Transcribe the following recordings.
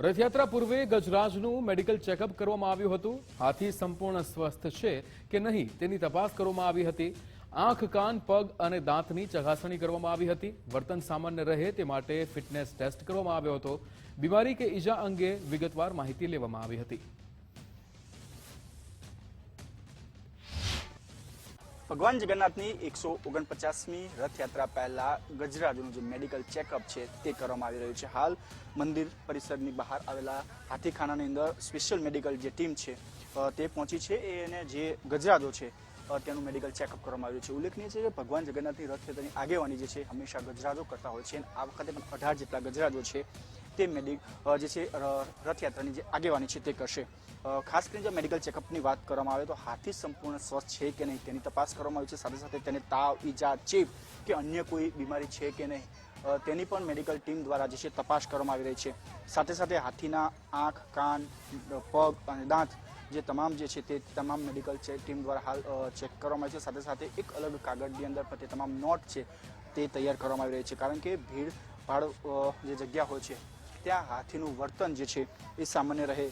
રથયાત્રા પૂર્વે ગજરાજનું medical checkup કરવામાં આવ્યું હતું। હાથી સંપૂર્ણ સ્વસ્થ છે કે નહીં તેની તપાસ કરવામાં આવી હતી। આંખ, કાન, પગ અને દાંતની ચકાસણી કરવામાં આવી હતી। વર્તન સામાન્ય રહે તે માટે ફિટનેસ ટેસ્ટ કરવામાં આવ્યો હતો। બીમારી કે ઈજા અંગે વિગતવાર માહિતી લેવામાં આવી હતી। ભગવાન જગન્નાથની 149મી રથયાત્રા પહેલા ગજરાજનું જે મેડિકલ ચેકઅપ છે તે કરવામાં આવી રહ્યું છે। હાલ મંદિર પરિસરની બહાર આવેલા હાથીખાનાની અંદર સ્પેશિયલ મેડિકલ જે ટીમ છે તે પહોંચી છે અને જે ગજરાજો છે તેનું મેડિકલ ચેકઅપ કરવામાં આવ્યું છે। ઉલ્લેખનીય છે કે ભગવાન જગન્નાથની રથયાત્રાની આગેવાની જે છે હંમેશા ગજરાજો કરતા હોય છે। આ વખતે પણ 18 જેટલા ગજરાજો છે તે જે છે રથયાત્રાની જે આગેવાની છે તે કરશે। ખાસ કરીને જો મેડિકલ ચેકઅપની વાત કરવામાં આવે તો હાથી સંપૂર્ણ સ્વસ્થ છે કે નહીં તેની તપાસ કરવામાં આવી છે। સાથે સાથે તેને તાવ, ઈજા, ચેપ કે અન્ય કોઈ બીમારી છે કે નહીં તેની પણ મેડિકલ ટીમ દ્વારા જે છે તપાસ કરવામાં આવી રહી છે। સાથે સાથે હાથીના આંખ, કાન, પગ અને દાંત જે તમામ જે છે તે તમામ મેડિકલ ટીમ દ્વારા હાલ ચેક કરવામાં આવે છે। સાથે સાથે એક અલગ કાગળની અંદર તે તમામ નોટ છે તે તૈયાર કરવામાં આવી રહી છે, કારણ કે ભીડભાડ જે જગ્યા હોય છે ત્યાં હાથીનું વર્તન જે છે એ સામાન્ય રહે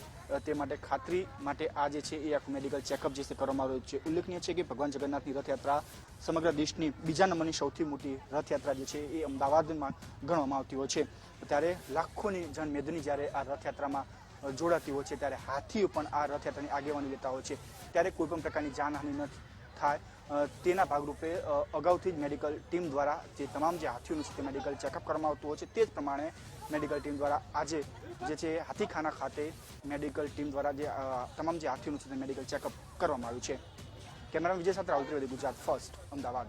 તે માટે ખાતરી માટે આ જે છે એ આખું મેડિકલ ચેકઅપ જે છે કરવામાં આવ્યું છે। ઉલ્લેખનીય છે કે ભગવાન જગન્નાથની રથયાત્રા સમગ્ર દેશની બીજા નંબરની સૌથી મોટી રથયાત્રા જે છે એ અમદાવાદમાં ગણવામાં આવતી હોય છે। ત્યારે લાખોની જનમેદની જ્યારે આ રથયાત્રામાં જોડાતી હોય છે ત્યારે હાથીઓ પણ આ રથયાત્રાની આગેવાની લેતા હોય છે। ત્યારે કોઈ પણ પ્રકારની જાનહાનિ ન થાય તેના ભાગરૂપે અગાઉથી જ મેડિકલ ટીમ દ્વારા જે તમામ જે હાથીઓનું છે તે મેડિકલ ચેકઅપ કરવામાં આવતું હોય છે। તે જ પ્રમાણે મેડિકલ ટીમ દ્વારા આજે જે છે હાથીખાના ખાતે મેડિકલ ટીમ દ્વારા જે તમામ જે હાથીઓનું છે તે મેડિકલ ચેકઅપ કરવામાં આવ્યું છે। કેમેરામેન વિજય સાથે રાહુલ ત્રિવેદી, ગુજરાત ફર્સ્ટ, અમદાવાદ।